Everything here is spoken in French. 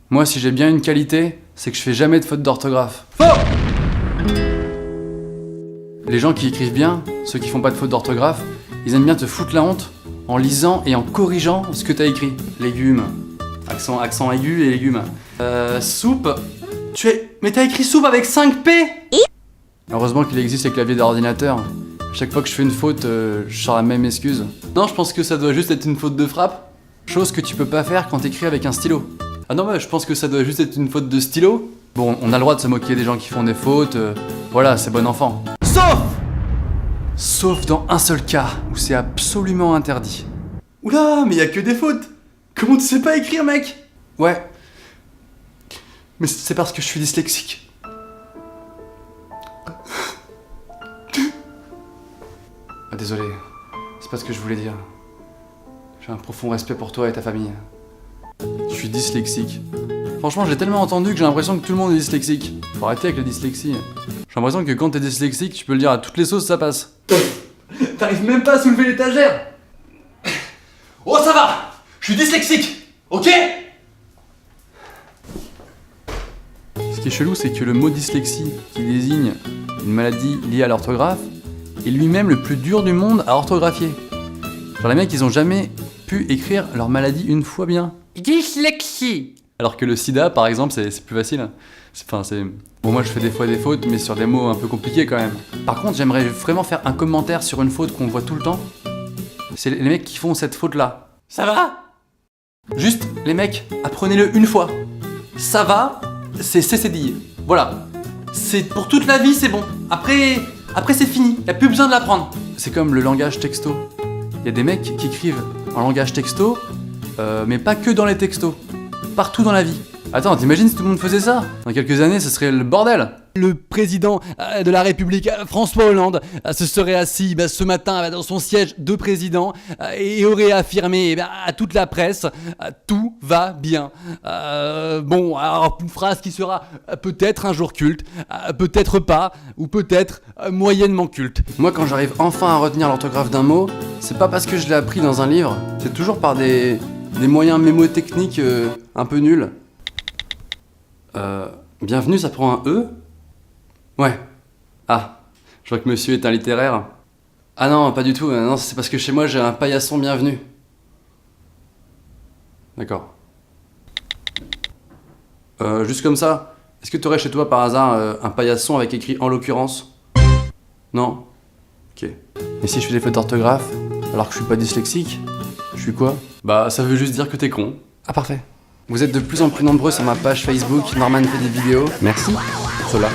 Moi, si j'ai bien une qualité, c'est que je fais jamais de faute d'orthographe. Faux! Les gens qui écrivent bien, ceux qui font pas de faute d'orthographe, ils aiment bien te foutre la honte en lisant et en corrigeant ce que t'as écrit. Légumes. Accent aigu et légumes. Soupe. Mais t'as écrit soupe avec 5 P! Heureusement qu'il existe les claviers d'ordinateur. Chaque fois que je fais une faute, je sors la même excuse. Non, je pense que ça doit juste être une faute de frappe. Chose que tu peux pas faire quand t'écris avec un stylo. Ah non, mais je pense que ça doit juste être une faute de stylo. Bon, on a le droit de se moquer des gens qui font des fautes. Voilà, c'est bon enfant. Sauf dans un seul cas, où c'est absolument interdit. Oula, mais y a que des fautes! Comment tu sais pas écrire, mec? Ouais. Mais c'est parce que je suis dyslexique. Ah, désolé, c'est pas ce que je voulais dire. J'ai un profond respect pour toi et ta famille. Je suis dyslexique. Franchement, j'ai tellement entendu que j'ai l'impression que tout le monde est dyslexique. Faut arrêter avec la dyslexie. J'ai l'impression que quand t'es dyslexique, tu peux le dire à toutes les sauces, ça passe. T'arrives même pas à soulever l'étagère. Oh, ça va! Je suis dyslexique, ok? Ce qui est chelou, c'est que le mot dyslexie, qui désigne une maladie liée à l'orthographe, est lui-même le plus dur du monde à orthographier. Genre les mecs, ils ont jamais pu écrire leur maladie une fois bien. Dyslexie! Alors que le sida, par exemple, c'est plus facile. Bon, moi je fais des fois des fautes, mais sur des mots un peu compliqués quand même. Par contre, j'aimerais vraiment faire un commentaire sur une faute qu'on voit tout le temps. C'est les mecs qui font cette faute-là. Ça va? Juste, les mecs, apprenez-le une fois. Ça va, c'est cédille. Voilà. C'est pour toute la vie, c'est bon. Après c'est fini. Y a plus besoin de l'apprendre. C'est comme le langage texto. Y a des mecs qui écrivent en langage texto, mais pas que dans les textos. Partout dans la vie. Attends, t'imagines si tout le monde faisait ça? Dans quelques années, ce serait le bordel. Le président de la République, François Hollande, se serait assis ce matin dans son siège de président et aurait affirmé à toute la presse tout va bien. Bon, alors une phrase qui sera peut-être un jour culte, peut-être pas, ou peut-être moyennement culte. Moi, quand j'arrive enfin à retenir l'orthographe d'un mot, c'est pas parce que je l'ai appris dans un livre, c'est toujours par des moyens mémotechniques un peu nuls. Bienvenue, ça prend un E? Ouais. Ah, je vois que monsieur est un littéraire. Ah non, pas du tout, non, c'est parce que chez moi j'ai un paillasson bienvenu. D'accord. Juste comme ça, est-ce que tu aurais chez toi par hasard un paillasson avec écrit en l'occurrence? Non? Ok. Et si je fais des fautes d'orthographe, alors que je suis pas dyslexique, je suis quoi? Bah ça veut juste dire que t'es con. Ah parfait. Vous êtes de plus en plus nombreux sur ma page Facebook, Norman fait des vidéos. Merci pour cela.